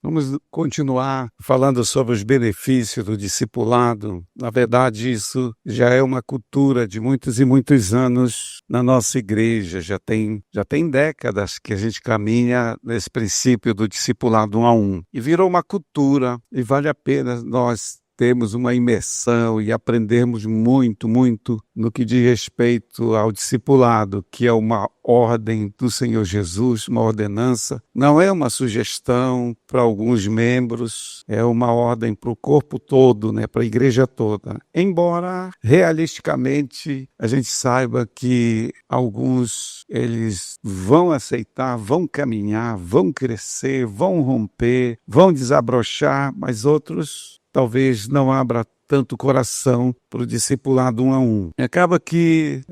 Vamos continuar falando sobre os benefícios do discipulado. Na verdade, isso já é uma cultura de muitos e muitos anos na nossa igreja. Já tem décadas que a gente caminha nesse princípio do discipulado 1 a 1. E virou uma cultura, e vale a pena nós temos uma imersão e aprendemos muito no que diz respeito ao discipulado, que é uma ordem do Senhor Jesus, uma ordenança. Não é uma sugestão para alguns membros, é uma ordem para o corpo todo, para a igreja toda. Embora, realisticamente, a gente saiba que alguns, eles vão aceitar, vão caminhar, vão crescer, vão romper, vão desabrochar, mas outros talvez não abra tanto coração para o discipulado 1 a 1. Acaba que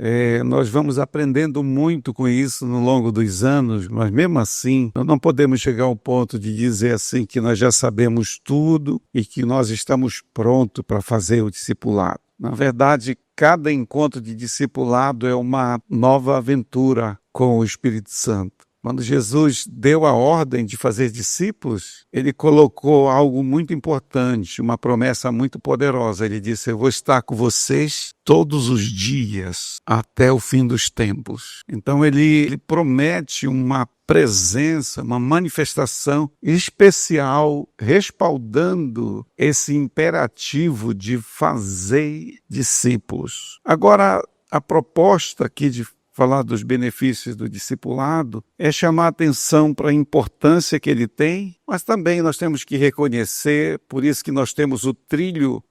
nós vamos aprendendo muito com isso no longo dos anos, mas mesmo assim, nós não podemos chegar ao ponto de dizer assim que nós já sabemos tudo e que nós estamos prontos para fazer o discipulado. Na verdade, cada encontro de discipulado é uma nova aventura com o Espírito Santo. Quando Jesus deu a ordem de fazer discípulos, ele colocou algo muito importante, uma promessa muito poderosa. Ele disse: eu vou estar com vocês todos os dias até o fim dos tempos. Então ele promete uma presença, uma manifestação especial, respaldando esse imperativo de fazer discípulos. Agora, a proposta aqui de falar dos benefícios do discipulado é chamar a atenção para a importância que ele tem, mas também nós temos que reconhecer, por isso que nós temos o trilho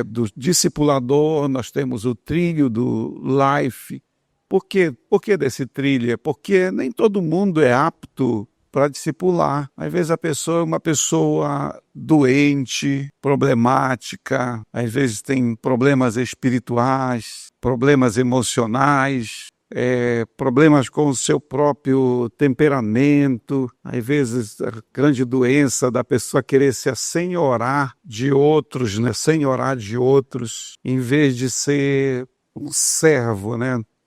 do discipulador, nós temos o trilho do life. Por que desse trilho? É porque nem todo mundo é apto para discipular. Às vezes a pessoa é uma pessoa doente, problemática, às vezes tem problemas espirituais, problemas emocionais, problemas com o seu próprio temperamento, às vezes a grande doença da pessoa querer se assenhorar de outros, senhorar de outros, em vez de ser um servo,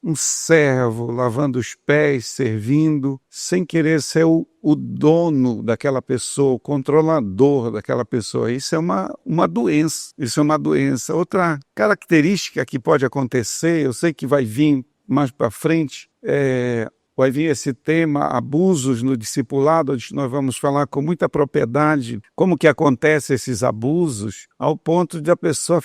um servo lavando os pés, servindo, sem querer ser o dono daquela pessoa, o controlador daquela pessoa. Isso é uma doença, isso é uma doença. Outra característica que pode acontecer, eu sei que vai vir mais para frente, vai vir esse tema, abusos no discipulado, onde nós vamos falar com muita propriedade como que acontecem esses abusos, ao ponto de a pessoa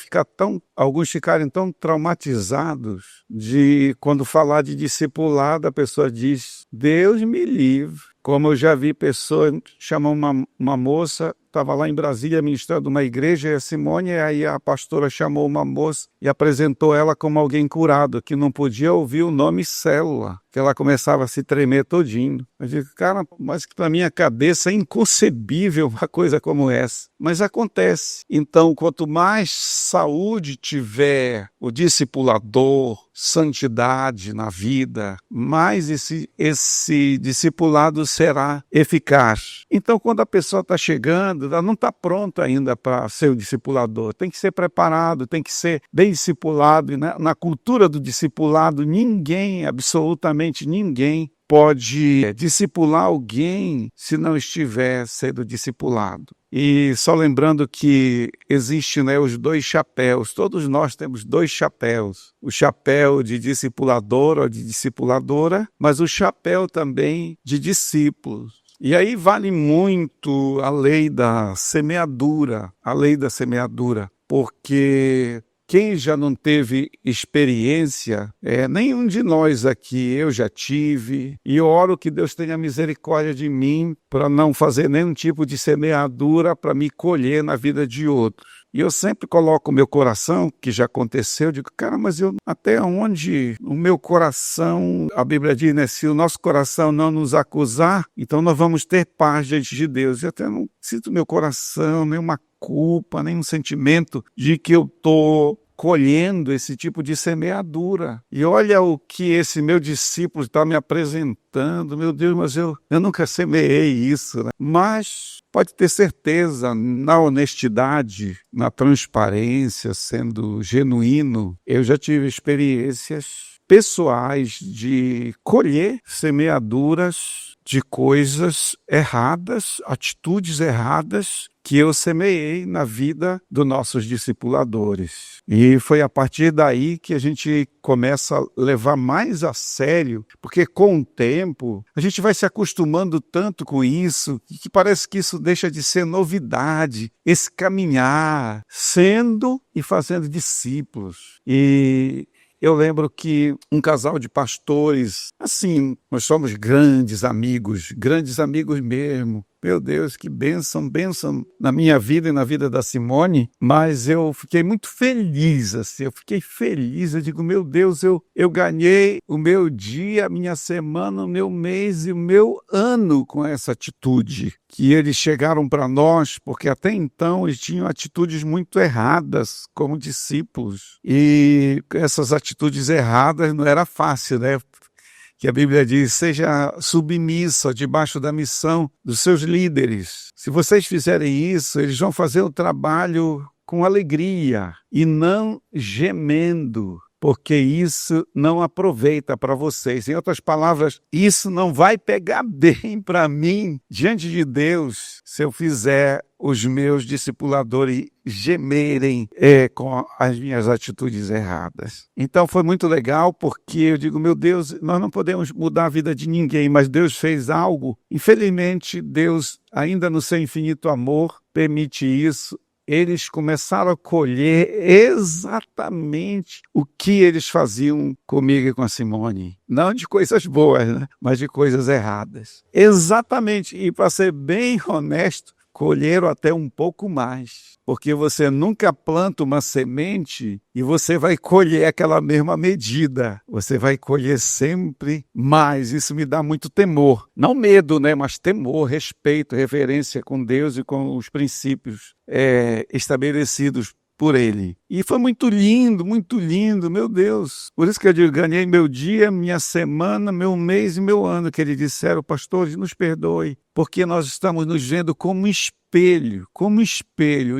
alguns ficarem tão traumatizados de quando falar de discipulado, a pessoa diz: Deus me livre. Como eu já vi pessoa chamar uma moça, estava lá em Brasília ministrando uma igreja, e a Simone, aí a pastora chamou uma moça e apresentou ela como alguém curado, que não podia ouvir o nome célula, que ela começava a se tremer todinho. Eu digo: cara, mas que para minha cabeça é inconcebível uma coisa como essa. Mas acontece. Então, quanto mais saúde tiver o discipulador, santidade na vida, mais esse discipulado será eficaz. Então, quando a pessoa está chegando, ela não está pronta ainda para ser um discipulador. Tem que ser preparado, tem que ser bem discipulado. E na cultura do discipulado, absolutamente ninguém, pode discipular alguém se não estiver sendo discipulado. E só lembrando que existem os dois chapéus, todos nós temos dois chapéus, o chapéu de discipulador ou de discipuladora, mas o chapéu também de discípulos. E aí vale muito a lei da semeadura, porque quem já não teve experiência, nenhum de nós aqui, eu já tive, e eu oro que Deus tenha misericórdia de mim para não fazer nenhum tipo de semeadura para me colher na vida de outros. E eu sempre coloco o meu coração, que já aconteceu, digo: cara, mas até onde o meu coração, a Bíblia diz, se o nosso coração não nos acusar, então nós vamos ter paz diante de Deus. Eu até não sinto meu coração, nenhuma culpa, nenhum sentimento de que eu estou colhendo esse tipo de semeadura. E olha o que esse meu discípulo está me apresentando. Meu Deus, mas eu nunca semeei isso, Mas pode ter certeza, na honestidade, na transparência, sendo genuíno, eu já tive experiências pessoais de colher semeaduras de coisas erradas, atitudes erradas que eu semeei na vida dos nossos discipuladores. E foi a partir daí que a gente começa a levar mais a sério, porque com o tempo a gente vai se acostumando tanto com isso, que parece que isso deixa de ser novidade, esse caminhar, sendo e fazendo discípulos. E eu lembro que um casal de pastores, assim, nós somos grandes amigos mesmo. Meu Deus, que bênção na minha vida e na vida da Simone, mas eu fiquei muito feliz, assim, eu digo, meu Deus, eu ganhei o meu dia, a minha semana, o meu mês e o meu ano com essa atitude, que eles chegaram para nós, porque até então eles tinham atitudes muito erradas como discípulos, e essas atitudes erradas não era fácil, né? Que a Bíblia diz, seja submissa debaixo da missão dos seus líderes. Se vocês fizerem isso, eles vão fazer o trabalho com alegria e não gemendo, porque isso não aproveita para vocês. Em outras palavras, isso não vai pegar bem para mim diante de Deus se eu fizer os meus discipuladores gemerem com as minhas atitudes erradas. Então foi muito legal, porque eu digo, meu Deus, nós não podemos mudar a vida de ninguém, mas Deus fez algo. Infelizmente, Deus, ainda no seu infinito amor, permite isso. Eles começaram a colher exatamente o que eles faziam comigo e com a Simone. Não de coisas boas, né? Mas de coisas erradas. Exatamente. E para ser bem honesto, colheram até um pouco mais, porque você nunca planta uma semente e você vai colher aquela mesma medida, você vai colher sempre mais. Isso me dá muito temor, não medo, né? Mas temor, respeito, reverência com Deus e com os princípios estabelecidos por ele. E foi muito lindo, meu Deus. Por isso que eu digo, ganhei meu dia, minha semana, meu mês e meu ano, que eles disseram, pastores, nos perdoe, porque nós estamos nos vendo como espelho,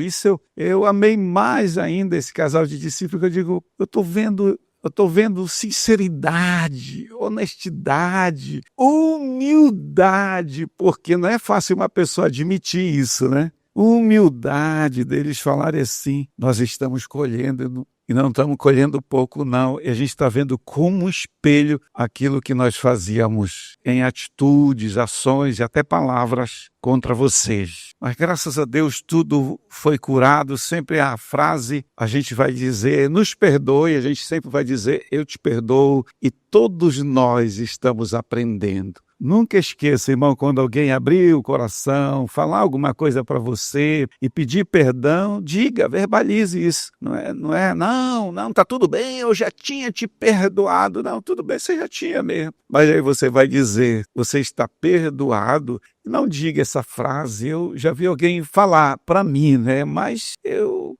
Isso eu amei mais ainda esse casal de discípulos, que eu digo, eu estou vendo sinceridade, honestidade, humildade, porque não é fácil uma pessoa admitir isso, né? Humildade deles falarem assim, nós estamos colhendo e não estamos colhendo pouco não, e a gente está vendo como espelho aquilo que nós fazíamos em atitudes, ações e até palavras contra vocês. Mas graças a Deus tudo foi curado, sempre a frase a gente vai dizer, nos perdoe, a gente sempre vai dizer, eu te perdoo, e todos nós estamos aprendendo. Nunca esqueça, irmão, quando alguém abrir o coração, falar alguma coisa para você e pedir perdão, diga, verbalize isso. Não, tá tudo bem, eu já tinha te perdoado. Não, tudo bem, você já tinha mesmo. Mas aí você vai dizer, você está perdoado. Não diga essa frase, eu já vi alguém falar para mim, né? Mas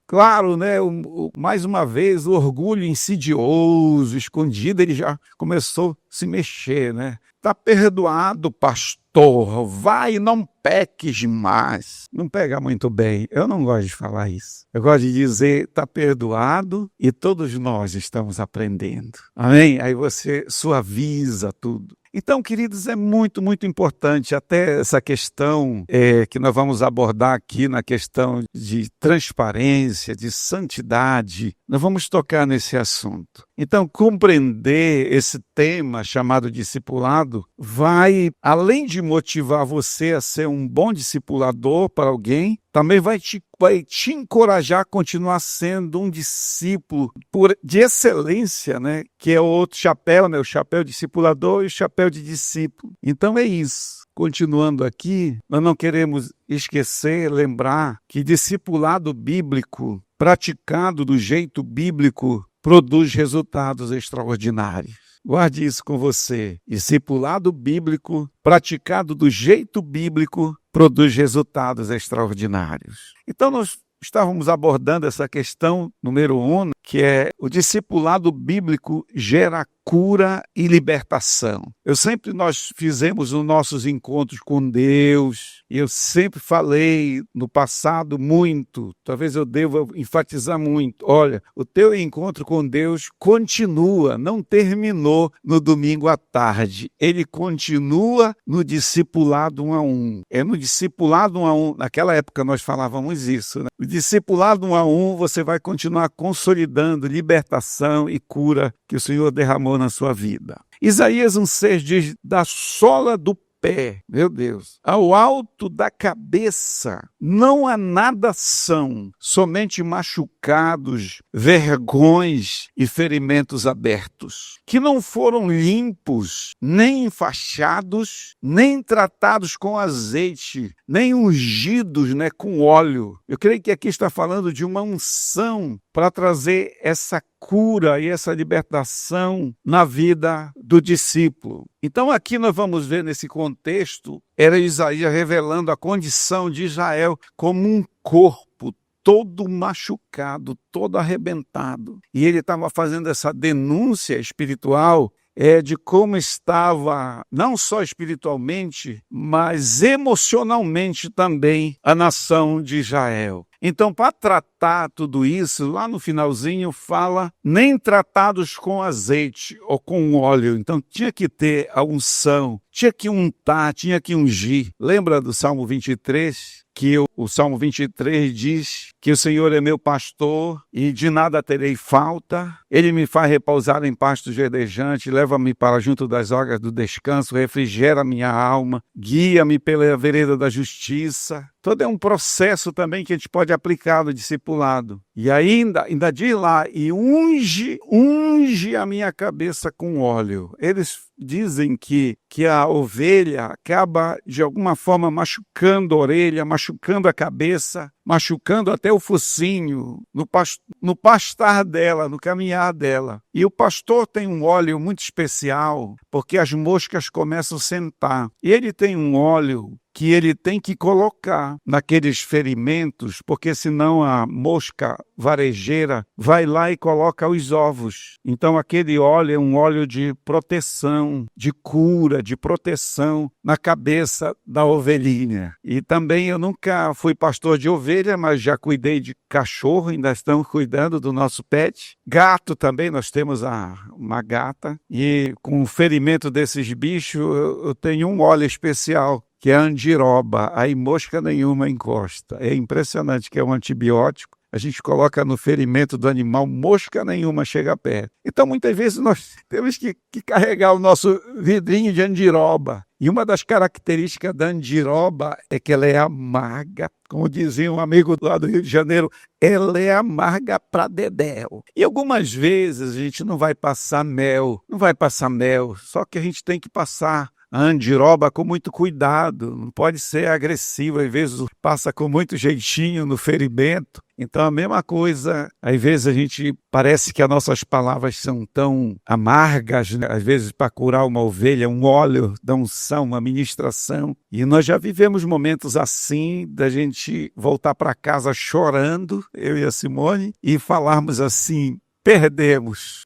claro, né? Mais uma vez, o orgulho insidioso, escondido, ele já começou a se mexer, né? Está perdoado, pastor, vai e não peques mais. Não pega muito bem, eu não gosto de falar isso. Eu gosto de dizer, está perdoado e todos nós estamos aprendendo. Amém? Aí você suaviza tudo. Então, queridos, é muito, muito importante até essa questão que nós vamos abordar aqui na questão de transparência, de santidade. Nós vamos tocar nesse assunto. Então, compreender esse tema chamado discipulado vai, além de motivar você a ser um bom discipulador para alguém, também vai te encorajar a continuar sendo um discípulo de excelência, né? Que é o outro chapéu, né? O chapéu discipulador e o chapéu de discípulo. Então é isso. Continuando aqui, nós não queremos esquecer, lembrar que discipulado bíblico, praticado do jeito bíblico, produz resultados extraordinários. Guarde isso com você. Discipulado bíblico, praticado do jeito bíblico, produz resultados extraordinários. Então, nós estávamos abordando essa questão número 1, que é o discipulado bíblico gera cura e libertação. Nós fizemos os nossos encontros com Deus, e eu sempre falei no passado muito, talvez eu deva enfatizar muito, olha, o teu encontro com Deus continua, não terminou no domingo à tarde, ele continua no discipulado 1 a 1. É no discipulado 1 a 1, naquela época nós falávamos isso, né? O discipulado 1 a 1, você vai continuar consolidando libertação e cura que o Senhor derramou na sua vida. Isaías 1,6 diz, da sola do pé, meu Deus, ao alto da cabeça, não há nada são, somente machucados, vergões e ferimentos abertos, que não foram limpos, nem enfaixados, nem tratados com azeite, nem ungidos, com óleo. Eu creio que aqui está falando de uma unção para trazer essa cura e essa libertação na vida do discípulo. Então aqui nós vamos ver nesse contexto, era Isaías revelando a condição de Israel como um corpo todo machucado, todo arrebentado. E ele estava fazendo essa denúncia espiritual de como estava, não só espiritualmente, mas emocionalmente também, a nação de Israel. Então, para tratar tudo isso, lá no finalzinho fala, nem tratados com azeite ou com óleo. Então, tinha que ter a unção, tinha que untar, tinha que ungir. Lembra do Salmo 23? Que o Salmo 23 diz que o Senhor é meu pastor e de nada terei falta. Ele me faz repousar em pastos verdejantes, leva-me para junto das águas do descanso, refrigera minha alma, guia-me pela vereda da justiça. Todo é um processo também que a gente pode aplicar no discipulado. E ainda diz lá, e unge a minha cabeça com óleo. Eles dizem que a ovelha acaba, de alguma forma, machucando a orelha, machucando a cabeça, machucando até o focinho, no pastar dela, no caminhar dela. E o pastor tem um óleo muito especial, porque as moscas começam a sentar. E ele tem um óleo que ele tem que colocar naqueles ferimentos, porque senão a mosca varejeira vai lá e coloca os ovos. Então aquele óleo é um óleo de proteção, de cura, de proteção na cabeça da ovelhinha. E também eu nunca fui pastor de ovelha, mas já cuidei de cachorro, ainda estamos cuidando do nosso pet. Gato também, nós temos uma gata, e com o ferimento desses bichos eu tenho um óleo especial, que é a andiroba, aí mosca nenhuma encosta. É impressionante, que é um antibiótico. A gente coloca no ferimento do animal, mosca nenhuma chega perto. Então, muitas vezes, nós temos que carregar o nosso vidrinho de andiroba. E uma das características da andiroba é que ela é amarga. Como dizia um amigo lá do Rio de Janeiro, ela é amarga pra dedéu. E algumas vezes a gente não vai passar mel, só que a gente tem que passar a andiroba com muito cuidado, não pode ser agressivo, às vezes passa com muito jeitinho no ferimento. Então a mesma coisa, às vezes a gente parece que as nossas palavras são tão amargas, né? Às vezes para curar uma ovelha, um óleo da unção, uma ministração. E nós já vivemos momentos assim, da gente voltar para casa chorando, eu e a Simone, e falarmos assim, perdemos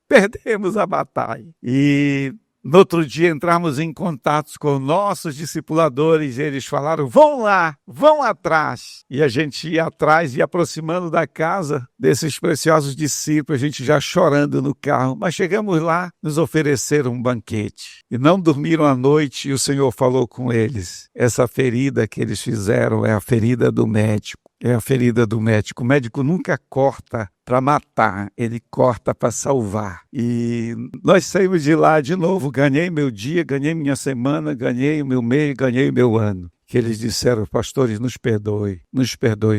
a batalha. E no outro dia entramos em contatos com nossos discipuladores, e eles falaram, vão lá, vão atrás. E a gente ia atrás e aproximando da casa desses preciosos discípulos, a gente já chorando no carro. Mas chegamos lá, nos ofereceram um banquete. E não dormiram a noite, e o Senhor falou com eles. Essa ferida que eles fizeram é a ferida do médico. É a ferida do médico. O médico nunca corta para matar, ele corta para salvar. E nós saímos de lá de novo, ganhei meu dia, ganhei minha semana, ganhei o meu mês, ganhei o meu ano. Que eles disseram, pastores, nos perdoe,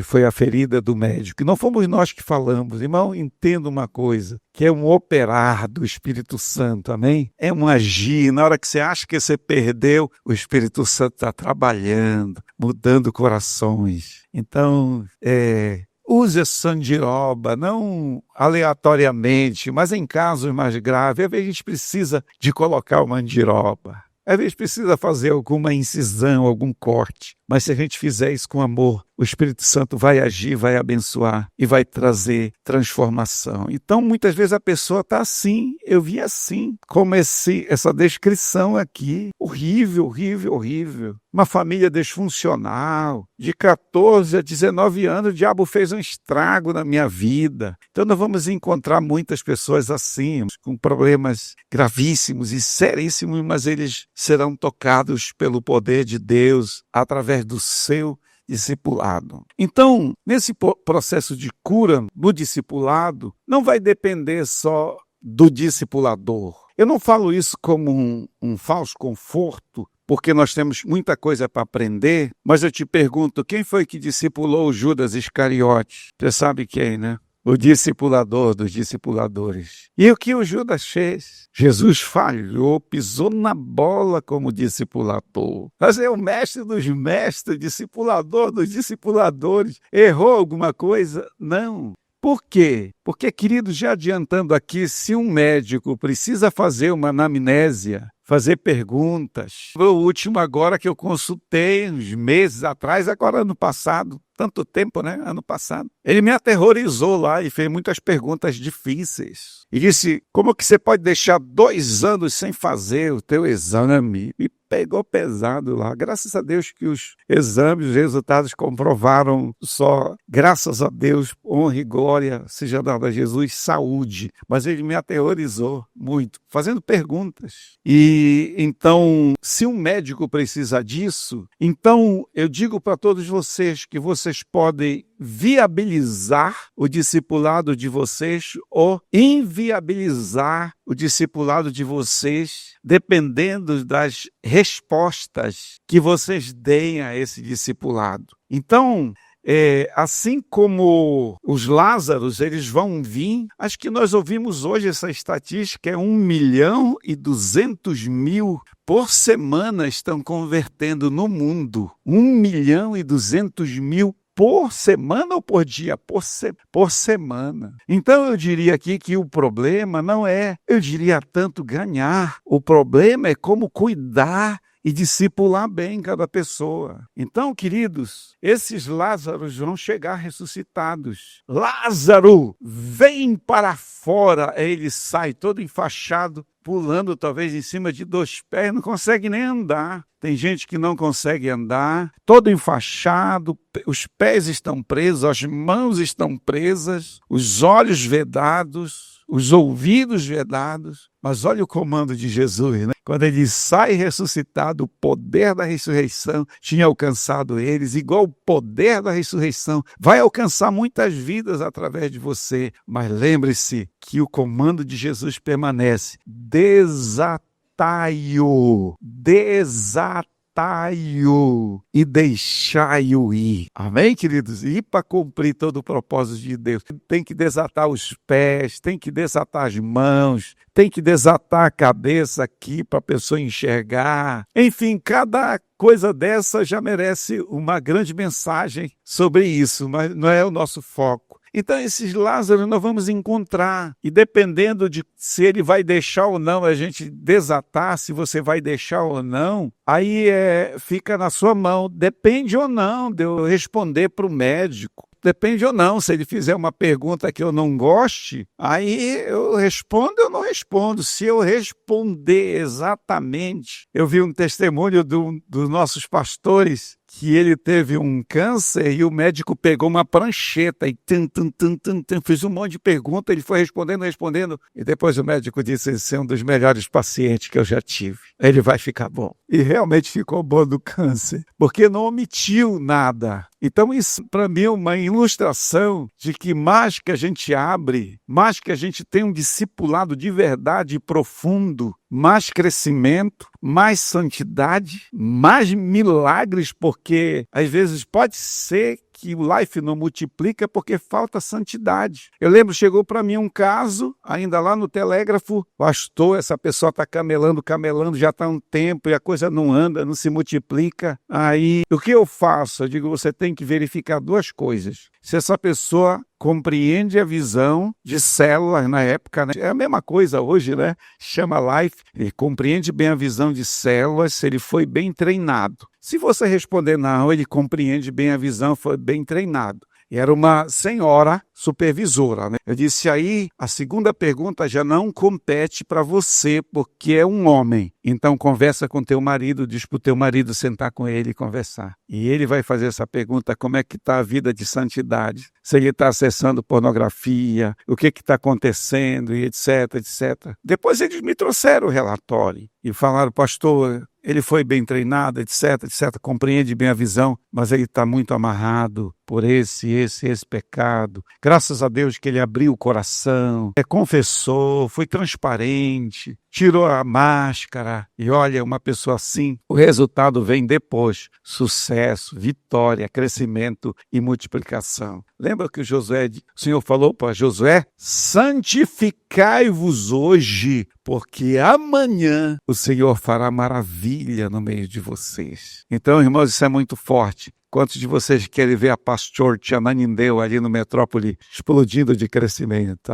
foi a ferida do médico. E não fomos nós que falamos, irmão, entenda uma coisa, que é um operar do Espírito Santo, amém? É um agir, na hora que você acha que você perdeu, o Espírito Santo está trabalhando, mudando corações. Então, use a sandiroba, não aleatoriamente, mas em casos mais graves. Às vezes a gente precisa de colocar uma andiroba. Às vezes precisa fazer alguma incisão, algum corte. Mas se a gente fizer isso com amor, o Espírito Santo vai agir, vai abençoar e vai trazer transformação. Então, muitas vezes a pessoa está assim, eu vi assim, como essa descrição aqui, horrível, horrível, horrível. Uma família disfuncional, de 14 a 19 anos, o diabo fez um estrago na minha vida. Então nós vamos encontrar muitas pessoas assim, com problemas gravíssimos e seríssimos, mas eles serão tocados pelo poder de Deus através do seu discipulado. Então, nesse processo de cura no discipulado, não vai depender só do discipulador. Eu não falo isso como um falso conforto, porque nós temos muita coisa para aprender, mas eu te pergunto, quem foi que discipulou o Judas Iscariotes? Você sabe quem, né? O discipulador dos discipuladores. E o que o Judas fez? Jesus falhou, pisou na bola como discipulador. Mas é o mestre dos mestres, discipulador dos discipuladores. Errou alguma coisa? Não. Por quê? Porque, querido, já adiantando aqui, se um médico precisa fazer uma anamnésia, fazer perguntas, foi o último agora que eu consultei, uns meses atrás, agora ano passado, tanto tempo, né? Ano passado. Ele me aterrorizou lá e fez muitas perguntas difíceis. E disse, como que você pode deixar 2 anos sem fazer o teu exame? E pegou pesado lá. Graças a Deus que os exames, os resultados comprovaram só, graças a Deus, honra e glória, seja dada a Jesus, saúde. Mas ele me aterrorizou muito, fazendo perguntas. E então, se um médico precisa disso, então eu digo para todos vocês que vocês podem viabilizar o discipulado de vocês ou inviabilizar o discipulado de vocês, dependendo das respostas que vocês deem a esse discipulado. Então, assim como os Lázaros, eles vão vir, acho que nós ouvimos hoje essa estatística, 1.200.000 por semana estão convertendo no mundo. 1.200.000 por semana ou por dia? Por semana. Então eu diria aqui que o problema não é, eu diria, tanto ganhar. O problema é como cuidar e discipular bem cada pessoa. Então, queridos, esses Lázaros vão chegar ressuscitados. Lázaro, vem para fora. Aí ele sai todo enfaixado, pulando talvez em cima de 2 pés, não consegue nem andar. Tem gente que não consegue andar, todo enfaixado, os pés estão presos, as mãos estão presas, os olhos vedados, os ouvidos vedados. Mas olha o comando de Jesus, né? Quando ele sai ressuscitado, o poder da ressurreição tinha alcançado eles, igual o poder da ressurreição vai alcançar muitas vidas através de você. Mas lembre-se que o comando de Jesus permanece. Desatai-o e deixai-o ir. Amém, queridos? E para cumprir todo o propósito de Deus, tem que desatar os pés, tem que desatar as mãos, tem que desatar a cabeça aqui para a pessoa enxergar. Enfim, cada coisa dessa já merece uma grande mensagem sobre isso, mas não é o nosso foco. Então, esses Lázaros nós vamos encontrar, e dependendo de se ele vai deixar ou não a gente desatar, se você vai deixar ou não, aí fica na sua mão, depende ou não de eu responder para o médico. Depende ou não, se ele fizer uma pergunta que eu não goste, aí eu respondo ou não respondo. Se eu responder exatamente, eu vi um testemunho dos nossos pastores, que ele teve um câncer e o médico pegou uma prancheta e fez um monte de perguntas, ele foi respondendo, e depois o médico disse, esse é um dos melhores pacientes que eu já tive. Ele vai ficar bom. E realmente ficou bom do câncer, porque não omitiu nada. Então isso para mim é uma ilustração de que mais que a gente abre, mais que a gente tem um discipulado de verdade e profundo, mais crescimento, mais santidade, mais milagres, porque às vezes pode ser que o life não multiplica porque falta santidade. Eu lembro, chegou para mim um caso, ainda lá no telégrafo, pastor, essa pessoa está camelando, já está há um tempo e a coisa não anda, não se multiplica. Aí, o que eu faço? Eu digo, você tem que verificar 2 coisas. Se essa pessoa compreende a visão de células na época, né? É a mesma coisa hoje, né? Chama life, ele compreende bem a visão de células, se ele foi bem treinado. Se você responder não, ele compreende bem a visão, foi bem treinado. E era uma senhora supervisora, né? Eu disse aí, a segunda pergunta já não compete para você, porque é um homem. Então conversa com teu marido, diz para o teu marido sentar com ele e conversar. E ele vai fazer essa pergunta, como é que está a vida de santidade? Se ele está acessando pornografia, o que está acontecendo, e etc, etc. Depois eles me trouxeram o relatório e falaram, pastor, ele foi bem treinado, etc, etc, compreende bem a visão, mas ele está muito amarrado por esse pecado. Graças a Deus que ele abriu o coração, confessou, foi transparente, tirou a máscara. E olha, uma pessoa assim, o resultado vem depois. Sucesso, vitória, crescimento e multiplicação. Lembra que o Senhor falou para Josué? Santificai-vos hoje, porque amanhã o Senhor fará maravilha no meio de vocês. Então, irmãos, isso é muito forte. Quantos de vocês querem ver a Pastor Ananindeu ali no Metrópole explodindo de crescimento?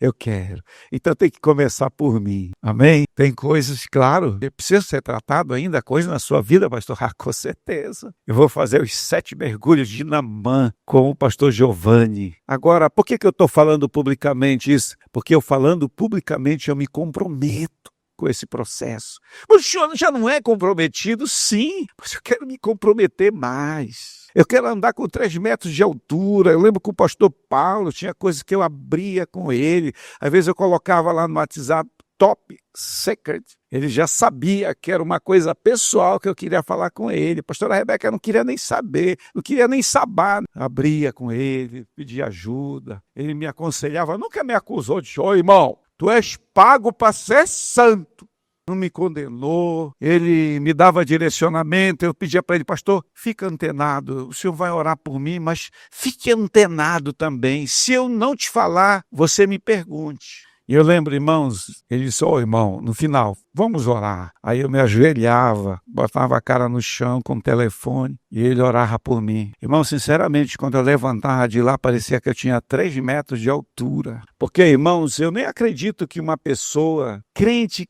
Eu quero. Então tem que começar por mim. Amém? Tem coisas, claro, que precisam ser tratado ainda, coisas na sua vida, pastor? Com certeza. Eu vou fazer os 7 mergulhos de Naamã com o pastor Giovanni. Agora, por que eu estou falando publicamente isso? Porque eu falando publicamente eu me comprometo com esse processo. Mas o senhor já não é comprometido? Sim, mas eu quero me comprometer mais. Eu quero andar com 3 metros de altura. Eu lembro que o pastor Paulo tinha coisas que eu abria com ele. Às vezes eu colocava lá no WhatsApp, top secret. Ele já sabia que era uma coisa pessoal que eu queria falar com ele. A pastora Rebeca não queria nem saber, não queria nem saber. Abria com ele, pedia ajuda. Ele me aconselhava, nunca me acusou de irmão, tu és pago para ser santo. Não me condenou, ele me dava direcionamento, eu pedia para ele, pastor, fica antenado, o senhor vai orar por mim, mas fique antenado também. Se eu não te falar, você me pergunte. E eu lembro, irmãos, ele disse, irmão, no final, vamos orar. Aí eu me ajoelhava, botava a cara no chão com o telefone e ele orava por mim. Irmão, sinceramente, quando eu levantava de lá, parecia que eu tinha 3 metros de altura. Porque, irmãos, eu nem acredito que uma pessoa crente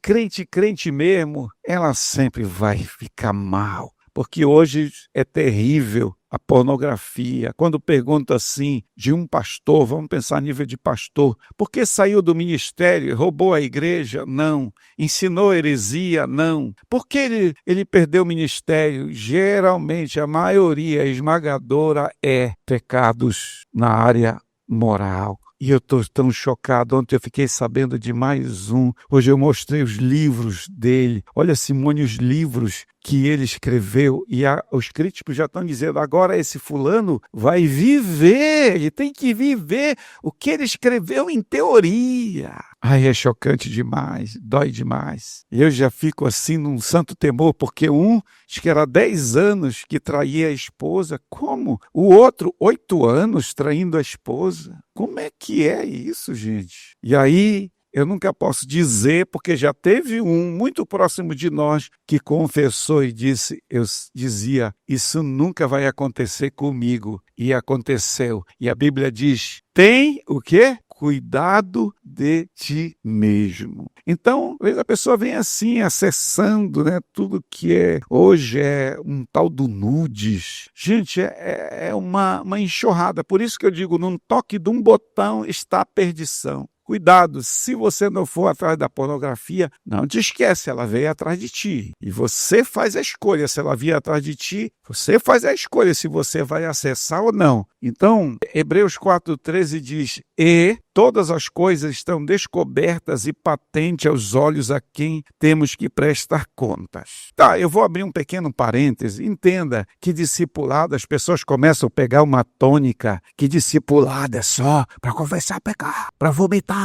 mesmo, ela sempre vai ficar mal. Porque hoje é terrível a pornografia. Quando pergunta assim de um pastor, vamos pensar a nível de pastor, por que saiu do ministério, roubou a igreja? Não. Ensinou heresia? Não. Por que ele perdeu o ministério? Geralmente, a maioria esmagadora é pecados na área moral. E eu estou tão chocado. Ontem eu fiquei sabendo de mais um. Hoje eu mostrei os livros dele. Olha, Simone, os livros que ele escreveu. E os críticos já estão dizendo, agora esse fulano vai viver. Ele tem que viver o que ele escreveu em teoria. Ai, é chocante demais, dói demais. E eu já fico assim num santo temor, porque acho que era 10 anos que traía a esposa. Como? O outro, 8 anos traindo a esposa. Como é que é isso, gente? E aí, eu nunca posso dizer, porque já teve um muito próximo de nós que confessou e dizia, isso nunca vai acontecer comigo. E aconteceu. E a Bíblia diz, tem o quê? Cuidado de ti mesmo. Então, às vezes a pessoa vem assim, acessando, né, tudo que hoje é um tal do nudes. Gente, é uma enxurrada. Por isso que eu digo, num toque de um botão está a perdição. Cuidado, se você não for atrás da pornografia, não te esquece, ela veio atrás de ti. E você faz a escolha, se ela vier atrás de ti, você faz a escolha se você vai acessar ou não. Então, Hebreus 4,13 diz, e todas as coisas estão descobertas e patentes aos olhos a quem temos que prestar contas. Tá, eu vou abrir um pequeno parêntese. Entenda que discipulado, as pessoas começam a pegar uma tônica, que discipulado é só para confessar pecar, para vomitar.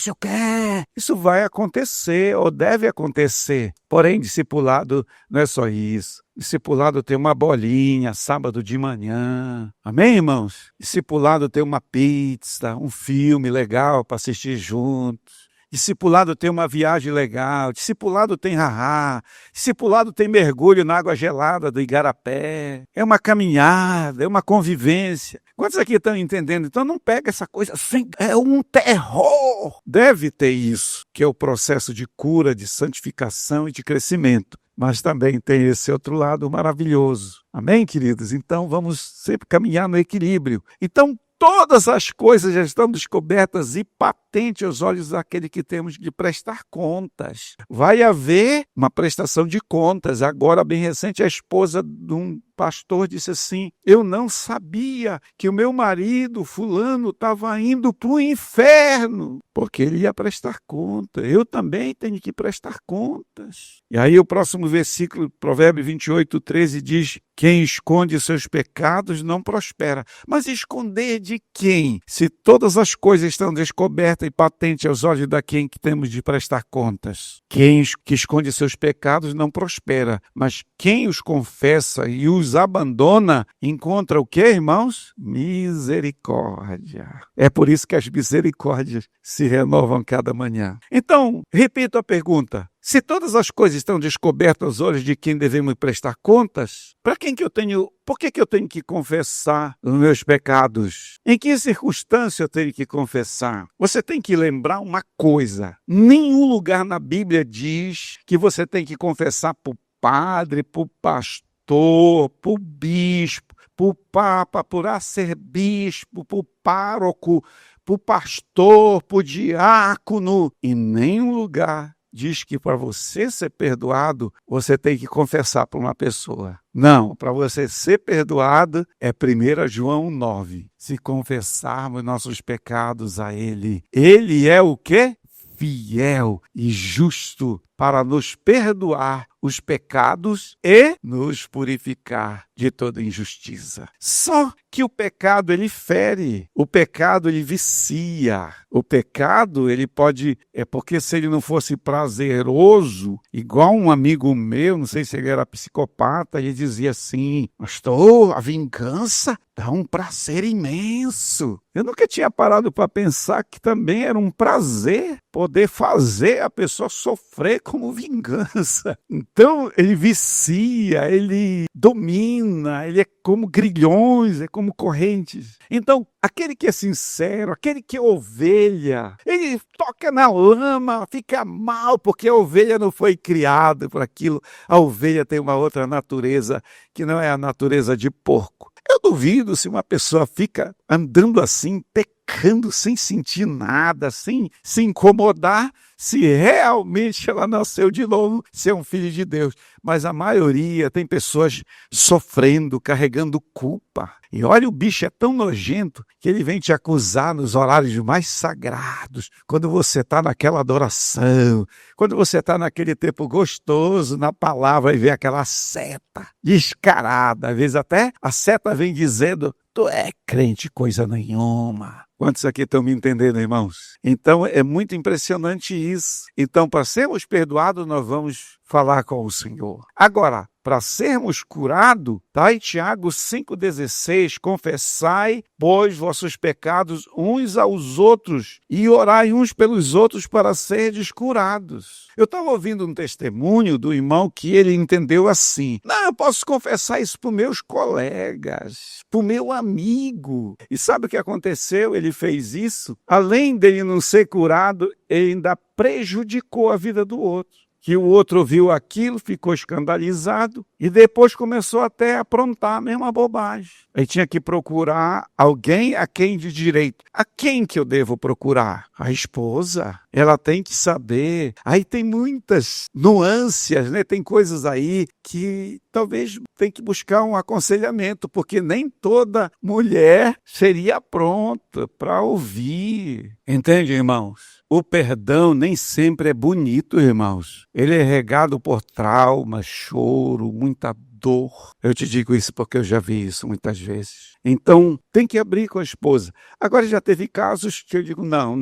Se eu quero. Isso vai acontecer, ou deve acontecer. Porém, discipulado não é só isso. Discipulado tem uma bolinha, sábado de manhã. Amém, irmãos? Discipulado tem uma pizza, um filme legal para assistir juntos. Discipulado tem uma viagem legal, discipulado tem rará, discipulado tem mergulho na água gelada do Igarapé, é uma caminhada, é uma convivência. Quantos aqui estão entendendo? Então não pega essa coisa assim, é um terror. Deve ter isso, que é o processo de cura, de santificação e de crescimento. mas também tem esse outro lado maravilhoso. Amém, queridos? Então, vamos sempre caminhar no equilíbrio. Então, todas as coisas já estão descobertas e patentes aos olhos daquele que temos de prestar contas. Vai haver uma prestação de contas. Agora, bem recente, a esposa de um pastor disse assim: eu não sabia que o meu marido, fulano, estava indo para o inferno, porque ele ia prestar conta. Eu também tenho que prestar contas. E aí o próximo versículo, Provérbios 28:13, diz: quem esconde seus pecados não prospera. Mas esconder de quem? Se todas as coisas estão descobertas e patentes aos olhos daquele que temos de prestar contas. Quem que esconde seus pecados não prospera, mas quem os confessa e os abandona, encontra o quê, irmãos? Misericórdia. É por isso que as misericórdias se renovam cada manhã. Então, repito a pergunta. Se todas as coisas estão descobertas aos olhos de quem devemos prestar contas, por que eu tenho que confessar os meus pecados? Em que circunstância eu tenho que confessar? Você tem que lembrar uma coisa. Nenhum lugar na Bíblia diz que você tem que confessar para o padre, para o pastor, para o bispo, para o papa, por arcebispo, para o pároco, para o pastor, para o diácono. Em nenhum lugar diz que para você ser perdoado, você tem que confessar para uma pessoa. Não, para você ser perdoado é 1 João 9. Se confessarmos nossos pecados a Ele, Ele é o quê? Fiel e justo para nos perdoar os pecados e nos purificar de toda injustiça. Só que o pecado, ele fere, o pecado, ele vicia, o pecado, ele pode, porque se ele não fosse prazeroso, igual um amigo meu, não sei se ele era psicopata, ele dizia assim: pastor, a vingança dá um prazer imenso. Eu nunca tinha parado para pensar que também era um prazer poder fazer a pessoa sofrer como vingança. Então, ele vicia, ele domina, ele é como grilhões, é como correntes. Então, aquele que é sincero, aquele que é ovelha, ele toca na lama, fica mal, porque a ovelha não foi criada para aquilo. A ovelha tem uma outra natureza, que não é a natureza de porco. Eu duvido se uma pessoa fica andando assim, pecando, sem sentir nada, sem se incomodar, se realmente ela nasceu de novo, se é um filho de Deus. Mas a maioria tem pessoas sofrendo, carregando culpa. E olha, o bicho é tão nojento que ele vem te acusar nos horários mais sagrados, quando você está naquela adoração, quando você está naquele tempo gostoso na palavra e vê aquela seta descarada. Às vezes até a seta vem dizendo: tu é crente coisa nenhuma. Quantos aqui estão me entendendo, irmãos? Então, é muito impressionante isso. Então, para sermos perdoados, nós vamos falar com o Senhor. Agora, para sermos curados, está em Tiago 5,16, confessai, pois, vossos pecados uns aos outros e orai uns pelos outros para serdes curados. Eu estava ouvindo um testemunho do irmão que ele entendeu assim: não, eu posso confessar isso para os meus colegas, para o meu amigo. E sabe o que aconteceu? Ele fez isso, além dele não ser curado, ele ainda prejudicou a vida do outro. Que o outro viu aquilo, ficou escandalizado e depois começou até a aprontar a mesma bobagem. Ele tinha que procurar alguém a quem de direito. A quem que eu devo procurar? A esposa. Ela tem que saber. Aí tem muitas nuances, né? Tem coisas aí que talvez tem que buscar um aconselhamento, porque nem toda mulher seria pronta para ouvir. Entende, irmãos? O perdão nem sempre é bonito, irmãos. Ele é regado por trauma, choro, muita dor. Eu te digo isso porque eu já vi isso muitas vezes. Então, tem que abrir com a esposa. Agora, já teve casos que eu digo: não.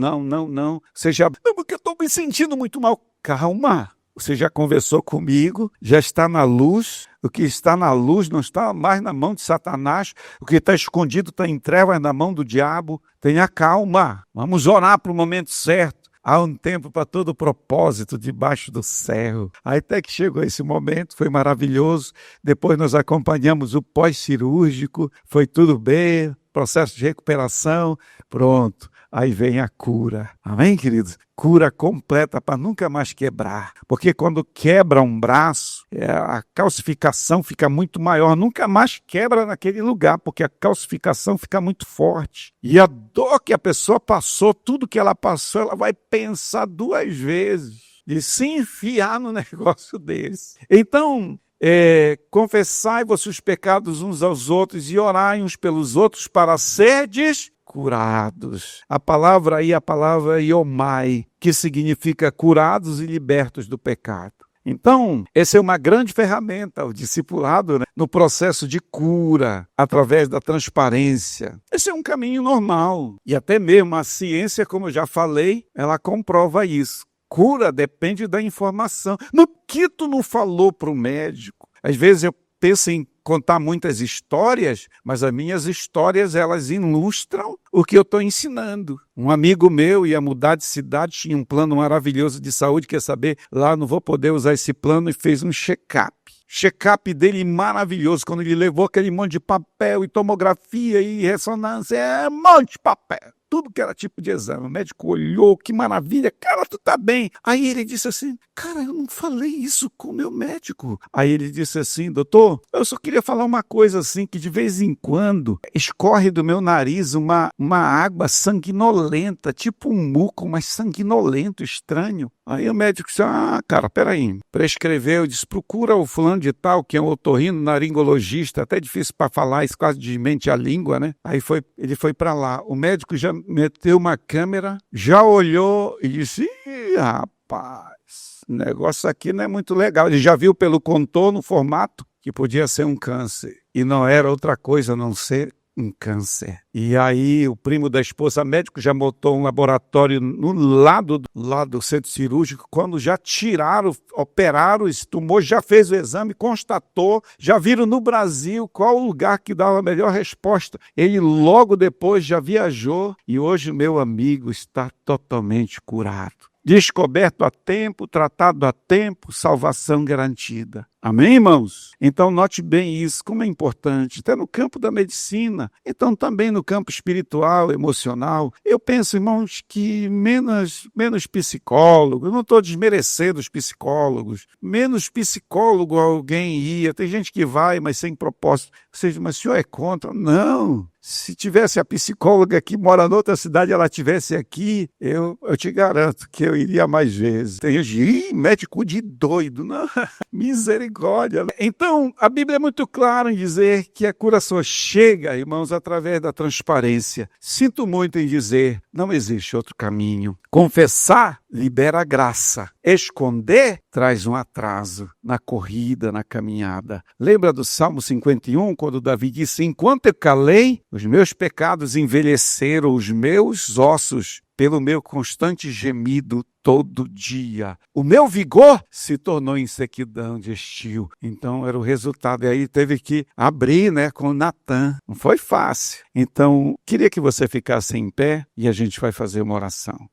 Você já... Não, porque eu estou me sentindo muito mal. Calma. Você já conversou comigo, já está na luz. O que está na luz não está mais na mão de Satanás. O que está escondido está em trevas, na mão do diabo. Tenha calma. Vamos orar para o momento certo. Há um tempo para todo propósito debaixo do céu. Aí até que chegou esse momento, foi maravilhoso. Depois nós acompanhamos o pós-cirúrgico, foi tudo bem, processo de recuperação, pronto. aí vem a cura. Amém, queridos? Cura completa para nunca mais quebrar. Porque quando quebra um braço, a calcificação fica muito maior. Nunca mais quebra naquele lugar, porque a calcificação fica muito forte. E a dor que a pessoa passou, tudo que ela passou, ela vai pensar 2 vezes de se enfiar no negócio deles. Então, confessai-vos os pecados uns aos outros e orai uns pelos outros para serdes curados. A palavra aí, a palavra iomai, que significa curados e libertos do pecado. Então, essa é uma grande ferramenta, o discipulado, né? No processo de cura, através da transparência. Esse é um caminho normal. E até mesmo a ciência, como eu já falei, ela comprova isso. Cura depende da informação. No que tu não falou para o médico? Às vezes eu penso em contar muitas histórias, mas as minhas histórias, elas ilustram o que eu estou ensinando. Um amigo meu ia mudar de cidade, tinha um plano maravilhoso de saúde, quer saber, lá não vou poder usar esse plano, e fez um check-up. Check-up dele maravilhoso, quando ele levou aquele monte de papel e tomografia e ressonância, um monte de papel. Tudo que era tipo de exame. O médico olhou, que maravilha, cara, tu tá bem. Aí ele disse assim, cara, eu não falei isso com o meu médico. Aí ele disse assim, doutor, eu só queria falar uma coisa assim, que de vez em quando escorre do meu nariz uma água sanguinolenta, tipo um muco, mas sanguinolento, estranho. Aí o médico disse, cara, peraí. Prescreveu, disse, procura o fulano de tal, que é um otorrinolaringologista, até difícil para falar, isso quase desmente a língua, né? Aí ele foi para lá. O médico já meteu uma câmera, já olhou e disse, ih, rapaz, o negócio aqui não é muito legal. Ele já viu pelo contorno, formato, que podia ser um câncer. E não era outra coisa a não ser um câncer. E aí o primo da esposa médico já botou um laboratório no lado do centro cirúrgico. Quando já operaram esse tumor, já fez o exame, constatou, já viram no Brasil qual o lugar que dava a melhor resposta. Ele logo depois já viajou e hoje o meu amigo está totalmente curado. Descoberto a tempo, tratado a tempo, salvação garantida. Amém, irmãos? Então note bem isso, como é importante, até no campo da medicina, então também no campo espiritual, emocional. Eu penso, irmãos, que menos psicólogo, eu não estou desmerecendo os psicólogos, menos psicólogo alguém ia, tem gente que vai, mas sem propósito. Ou seja, mas o senhor é contra? Não. Se tivesse a psicóloga que mora noutra cidade, ela estivesse aqui, eu te garanto que eu iria mais vezes. Tem gente, médico de doido, não? Misericórdia. Então, a Bíblia é muito clara em dizer que a cura só chega, irmãos, através da transparência. Sinto muito em dizer, não existe outro caminho. Confessar libera graça. Esconder traz um atraso na corrida, na caminhada. Lembra do Salmo 51, quando Davi disse, enquanto eu calei, os meus pecados envelheceram os meus ossos pelo meu constante gemido todo dia. O meu vigor se tornou em sequidão de estio. Então era o resultado. E aí teve que abrir, com Natan. Não foi fácil. Então, queria que você ficasse em pé e a gente vai fazer uma oração.